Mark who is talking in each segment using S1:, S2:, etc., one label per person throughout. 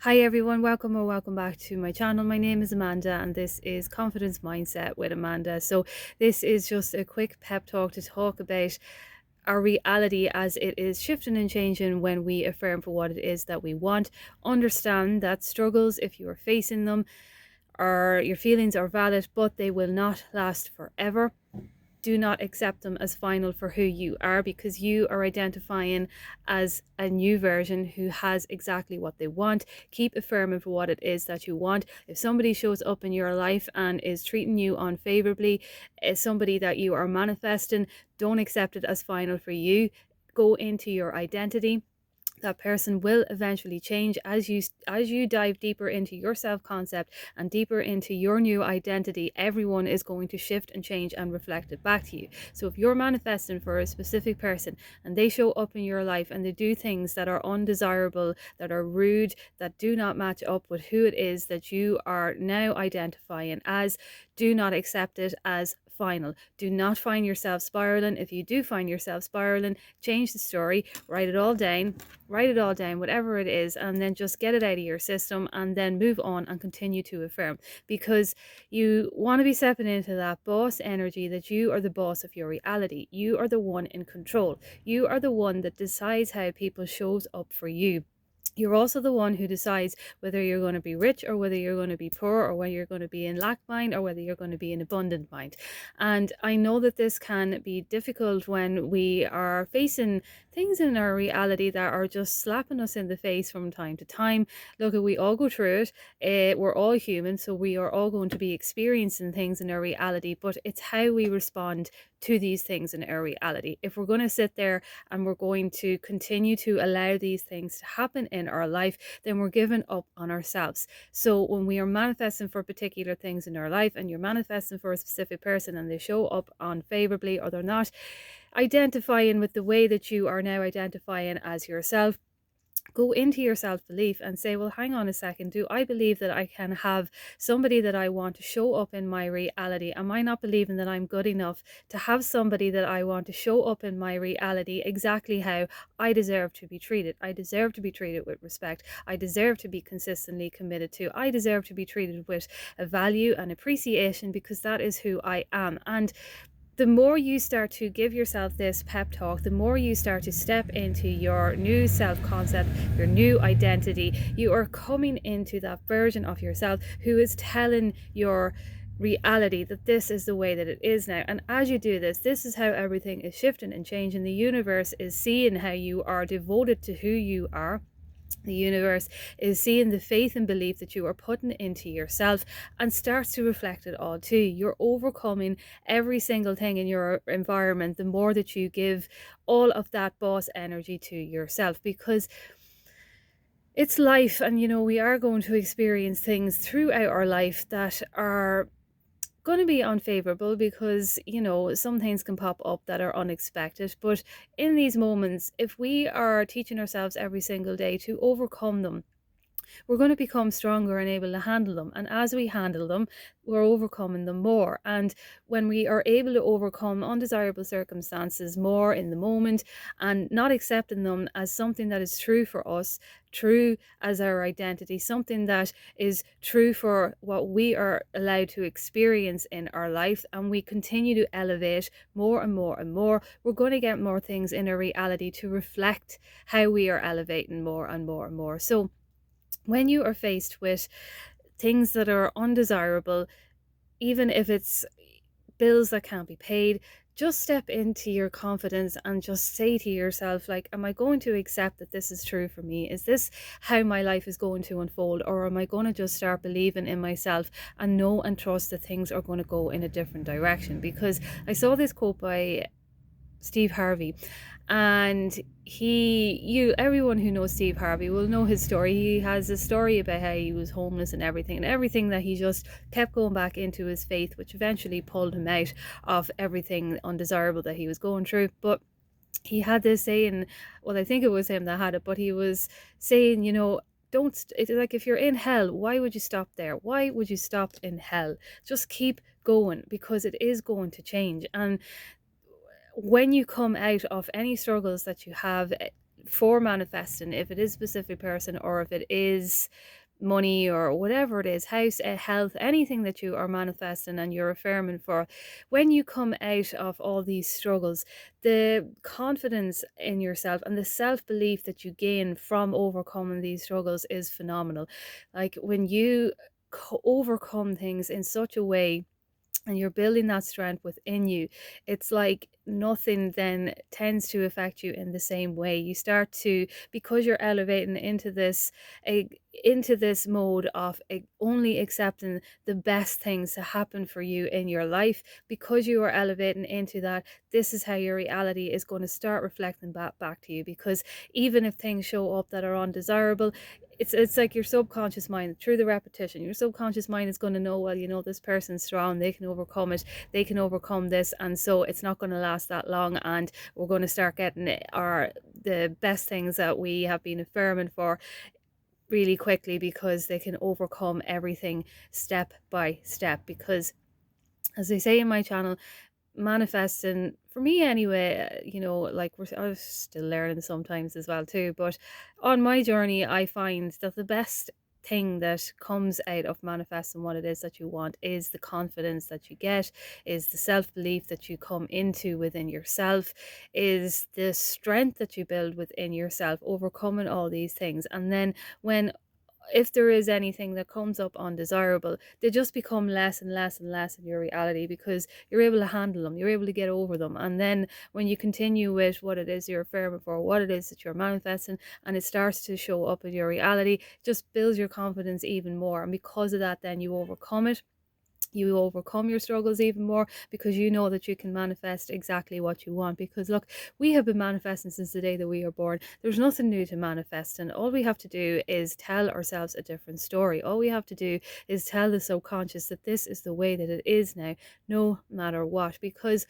S1: Hi everyone, welcome or welcome back to my channel. My name is Amanda and this is Confidence Mindset with Amanda. So this is just a quick pep talk to talk about our reality as it is shifting and changing when we affirm for what it is that we want. Understand that struggles, if you are facing them, or your feelings are valid, but they will not last forever. Do not accept them as final for who you are, because you are identifying as a new version who has exactly what they want. Keep affirming for what it is that you want. If somebody shows up in your life and is treating you unfavorably, is somebody that you are manifesting, don't accept it as final for you. Go into your identity. That person will eventually change as you dive deeper into your self-concept and deeper into your new identity. Everyone is going to shift and change and reflect it back to you. So if you're manifesting for a specific person and they show up in your life and they do things that are undesirable, that are rude, that do not match up with who it is that you are now identifying as, do not accept it as final. Do not find yourself spiraling. If you do find yourself spiraling, change the story, write it all down, whatever it is, and then just get it out of your system and then move on and continue to affirm, because you want to be stepping into that boss energy, that you are the boss of your reality. You are the one in control. You are the one that decides how people shows up for you. You're also the one who decides whether you're going to be rich or whether you're going to be poor, or whether you're going to be in lack mind or whether you're going to be in abundant mind. And I know that this can be difficult when we are facing things in our reality that are just slapping us in the face from time to time. Look, we all go through it. We're all human, so we are all going to be experiencing things in our reality, but it's how we respond to these things in our reality. If we're going to sit there and we're going to continue to allow these things to happen in our life, then we're giving up on ourselves. So when we are manifesting for particular things in our life and you're manifesting for a specific person and they show up unfavorably, or they're not identifying with the way that you are now identifying as yourself, go into your self-belief and say, well, hang on a second, do I believe that I can have somebody that I want to show up in my reality? Am I not believing that I'm good enough to have somebody that I want to show up in my reality exactly how I deserve to be treated? I deserve to be treated with respect. I deserve to be consistently committed to. I deserve to be treated with a value and appreciation, because that is who I am. And the more you start to give yourself this pep talk, the more you start to step into your new self concept, your new identity, you are coming into that version of yourself who is telling your reality that this is the way that it is now. And as you do this, this is how everything is shifting and changing. The universe is seeing how you are devoted to who you are. The universe is seeing the faith and belief that you are putting into yourself and starts to reflect it all too. You're overcoming every single thing in your environment the more that you give all of that boss energy to yourself, because it's life. And we are going to experience things throughout our life that are going to be unfavorable, because some things can pop up that are unexpected. But in these moments, if we are teaching ourselves every single day to overcome them, we're going to become stronger and able to handle them. And as we handle them, we're overcoming them more. And when we are able to overcome undesirable circumstances more in the moment and not accepting them as something that is true for us, true as our identity, something that is true for what we are allowed to experience in our life, and we continue to elevate more and more and more, we're going to get more things in our reality to reflect how we are elevating more and more and more. So when you are faced with things that are undesirable, even if it's bills that can't be paid, just step into your confidence and just say to yourself, like, am I going to accept that this is true for me? Is this how my life is going to unfold? Or am I going to just start believing in myself and know and trust that things are going to go in a different direction? Because I saw this quote by Steve Harvey, and everyone who knows Steve Harvey will know his story. He has a story about how he was homeless and everything that he just kept going back into his faith, which eventually pulled him out of everything undesirable that he was going through. But he had this saying, well, I think it was him that had it, but he was saying, it's like, if you're in hell, why would you stop there? Why would you stop in hell? Just keep going, because it is going to change. And when you come out of any struggles that you have, for manifesting, if it is a specific person or if it is money or whatever it is, house, health, anything that you are manifesting and you're affirming for, when you come out of all these struggles, the confidence in yourself and the self-belief that you gain from overcoming these struggles is phenomenal. Like when you overcome things in such a way and you're building that strength within you, it's like nothing then tends to affect you in the same way. You start to, because you're elevating into this mode of only accepting the best things to happen for you in your life, because you are elevating into that, this is how your reality is going to start reflecting back to you. Because even if things show up that are undesirable, it's like your subconscious mind, through the repetition, your subconscious mind is going to know, well, this person's strong, they can overcome it, they can overcome this, and so it's not going to last that long, and we're going to start getting the best things that we have been affirming for really quickly, because they can overcome everything step by step. Because as I say in my channel, manifesting for me anyway, like I'm still learning sometimes as well too, but on my journey I find that the best thing that comes out of manifesting what it is that you want is the confidence that you get, is the self-belief that you come into within yourself, is the strength that you build within yourself, overcoming all these things. And then when, if there is anything that comes up undesirable, they just become less and less and less in your reality, because you're able to handle them, you're able to get over them. And then when you continue with what it is you're affirming for, what it is that you're manifesting, and it starts to show up in your reality, it just builds your confidence even more. And because of that, then you overcome it, you overcome your struggles even more, because you know that you can manifest exactly what you want. Because look, we have been manifesting since the day that we are born. There's nothing new to manifest, and all we have to do is tell ourselves a different story. All we have to do is tell the subconscious that this is the way that it is now, no matter what. Because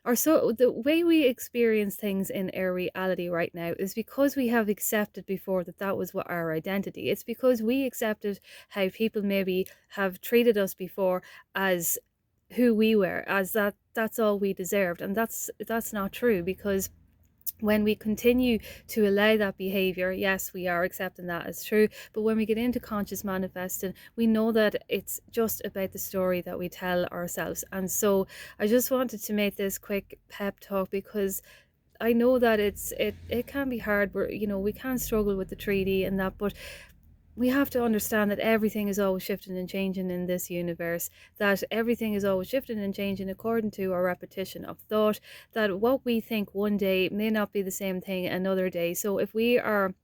S1: or so the way we experience things in our reality right now is because we have accepted before that that was what our identity. It's because we accepted how people maybe have treated us before as who we were, as that's all we deserved. And that's not true. Because when we continue to allow that behavior, yes, we are accepting that as true. But when we get into conscious manifesting, we know that it's just about the story that we tell ourselves. And so I just wanted to make this quick pep talk, because I know that it can be hard. We can struggle with the treaty and that, but we have to understand that everything is always shifting and changing in this universe, that everything is always shifting and changing according to our repetition of thought, that what we think one day may not be the same thing another day. So if we are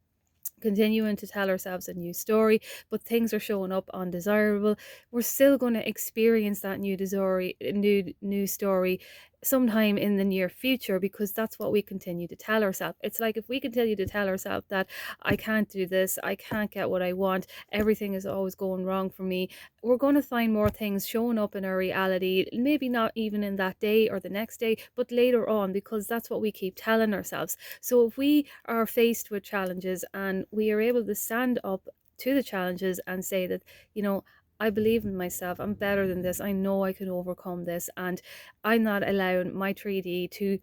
S1: continuing to tell ourselves a new story, but things are showing up undesirable, we're still going to experience that new story sometime in the near future, because that's what we continue to tell ourselves. It's like if we continue to tell ourselves that I can't do this, I can't get what I want, everything is always going wrong for me, we're going to find more things showing up in our reality, maybe not even in that day or the next day, but later on, because that's what we keep telling ourselves. So if we are faced with challenges and we are able to stand up to the challenges and say that, I believe in myself, I'm better than this, I know I can overcome this, and I'm not allowing my treaty to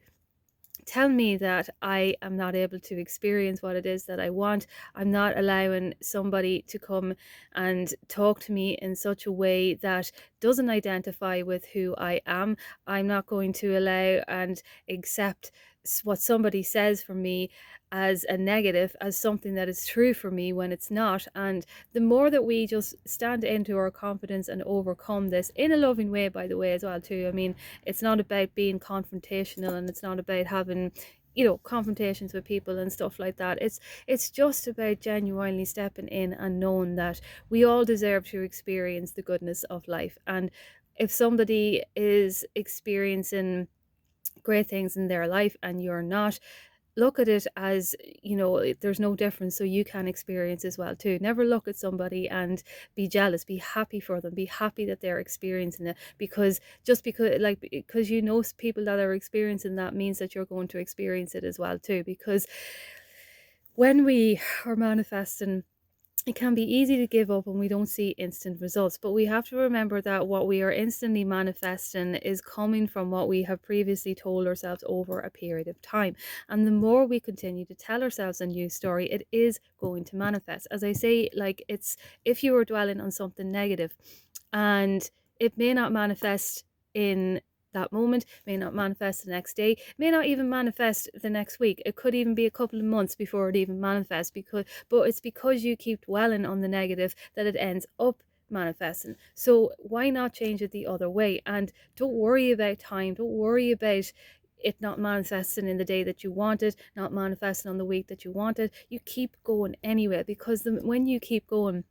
S1: tell me that I am not able to experience what it is that I want. I'm not allowing somebody to come and talk to me in such a way that doesn't identify with who I am. I'm not going to allow and accept what somebody says for me as a negative, as something that is true for me when it's not. And the more that we just stand into our confidence and overcome this in a loving way, by the way, as well too. I mean, it's not about being confrontational, and it's not about having confrontations with people and stuff like that. It's just about genuinely stepping in and knowing that we all deserve to experience the goodness of life. And if somebody is experiencing great things in their life and you're not, look at it as, there's no difference, so you can experience as well too. Never look at somebody and be jealous. Be happy for them, be happy that they're experiencing it, because just because people that are experiencing that means that you're going to experience it as well too. Because when we are manifesting it can be easy to give up when we don't see instant results, but we have to remember that what we are instantly manifesting is coming from what we have previously told ourselves over a period of time. And the more we continue to tell ourselves a new story, it is going to manifest. As I say, like, it's, if you are dwelling on something negative, and it may not manifest in that moment, may not manifest the next day, may not even manifest the next week. It could even be a couple of months before it even manifests, because but it's because you keep dwelling on the negative that it ends up manifesting. So why not change it the other way? And don't worry about time, don't worry about it not manifesting in the day that you want it, not manifesting on the week that you want it. You keep going anyway, because when you keep going,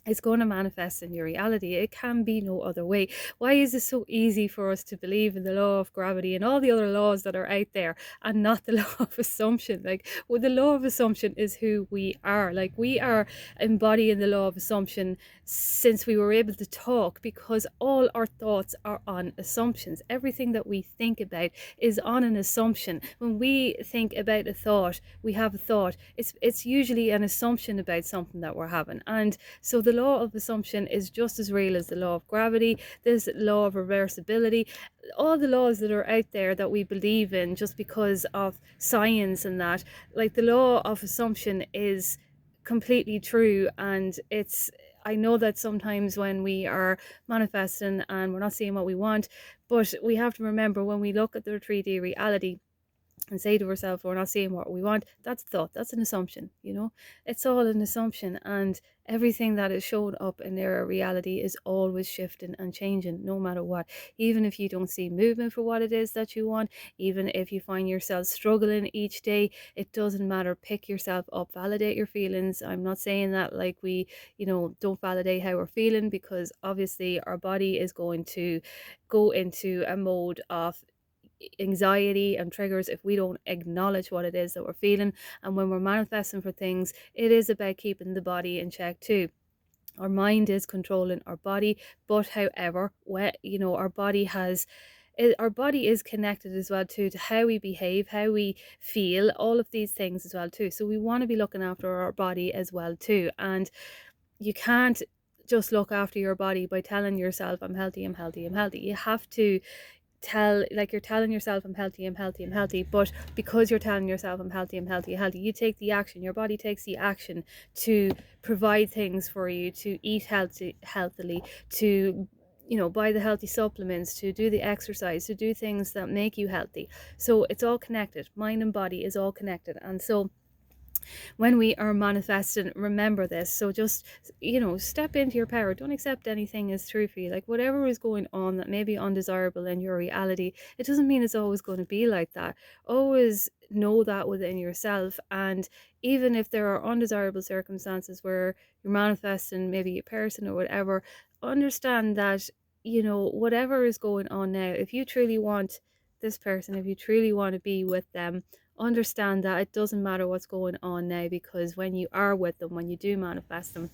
S1: it's going to manifest in your reality. It can be no other way. Why is it so easy for us to believe in the law of gravity and all the other laws that are out there, and not the law of assumption? Like, well, the law of assumption is who we are. Like, we are embodying the law of assumption since we were able to talk, because all our thoughts are on assumptions. Everything that we think about is on an assumption. When we think about a thought, we have a thought. It's usually an assumption about something that we're having. And so the law of assumption is just as real as the law of gravity, this law of reversibility, all the laws that are out there that we believe in just because of science and that. Like, the law of assumption is completely true. And it's, I know that sometimes when we are manifesting and we're not seeing what we want, but we have to remember, when we look at the 3D reality and say to ourselves, we're not seeing what we want, that's thought, that's an assumption, you know. It's all an assumption, and everything that is shown up in their reality is always shifting and changing, no matter what. Even if you don't see movement for what it is that you want, even if you find yourself struggling each day, it doesn't matter. Pick yourself up, validate your feelings. I'm not saying that like we, you know, don't validate how we're feeling, because obviously our body is going to go into a mode of anxiety and triggers if we don't acknowledge what it is that we're feeling. And when we're manifesting for things, it is about keeping the body in check too. Our mind is controlling our body, but however, you know, our body is connected as well too, to how we behave, how we feel, all of these things as well too. So we want to be looking after our body as well too. And you can't just look after your body by telling yourself, I'm healthy, I'm healthy, I'm healthy. You have to like, you're telling yourself, I'm healthy, I'm healthy, I'm healthy. But because you're telling yourself, I'm healthy, I'm healthy, I'm healthy, you take the action. Your body takes the action to provide things for you, to eat healthily, to, you know, buy the healthy supplements, to do the exercise, to do things that make you healthy. So it's all connected. Mind and body is all connected. And so when we are manifesting, remember this. So just, you know, step into your power. Don't accept anything as true for you. Like, whatever is going on that may be undesirable in your reality, it doesn't mean it's always going to be like that. Always know that within yourself. And even if there are undesirable circumstances where you're manifesting maybe a person or whatever, understand that, you know, whatever is going on now, if you truly want this person, if you truly want to be with them, understand that it doesn't matter what's going on now, because when you are with them, when you do manifest them,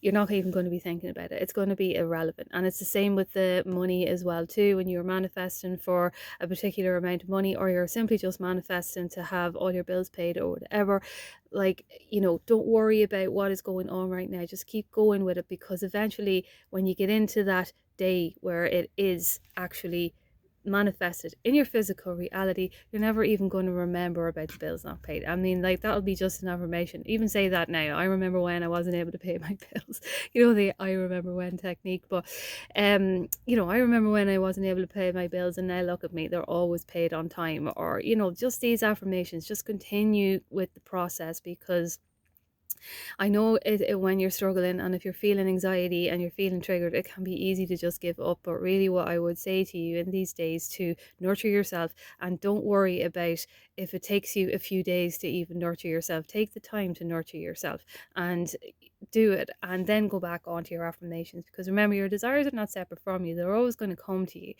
S1: you're not even going to be thinking about it. It's going to be irrelevant. And it's the same with the money as well too. When you're manifesting for a particular amount of money, or you're simply just manifesting to have all your bills paid or whatever, like, you know, don't worry about what is going on right now. Just keep going with it, because eventually when you get into that day where it is actually manifested in your physical reality, you're never even going to remember about the bills not paid. I mean, like, that'll be just an affirmation. Even say that now, I remember when I wasn't able to pay my bills. You know, the I remember when technique. But you know, I remember when I wasn't able to pay my bills, and now look at me, they're always paid on time. Or, you know, just these affirmations. Just continue with the process, because I know when you're struggling, and if you're feeling anxiety and you're feeling triggered, it can be easy to just give up. But really, what I would say to you in these days, to nurture yourself, and don't worry about if it takes you a few days to even nurture yourself. Take the time to nurture yourself and do it, and then go back onto your affirmations, because remember, your desires are not separate from you. They're always going to come to you.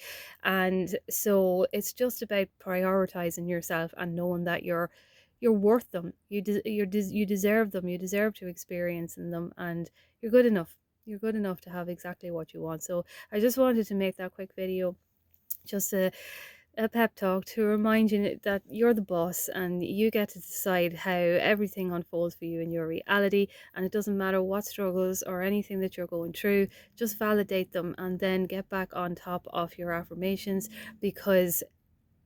S1: And so it's just about prioritizing yourself and knowing that you're worth them. You deserve them. You deserve to experience in them, and you're good enough. You're good enough to have exactly what you want. So I just wanted to make that quick video, just to a pep talk to remind you that you're the boss and you get to decide how everything unfolds for you in your reality. And it doesn't matter what struggles or anything that you're going through, just validate them and then get back on top of your affirmations, because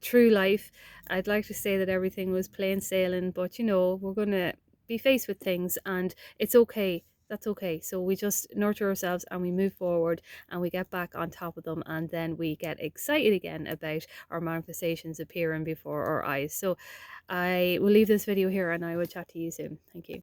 S1: through life, I'd like to say that everything was plain sailing, but we're going to be faced with things and it's okay. That's okay. So we just nurture ourselves and we move forward and we get back on top of them, and then we get excited again about our manifestations appearing before our eyes. So I will leave this video here and I will chat to you soon. Thank you.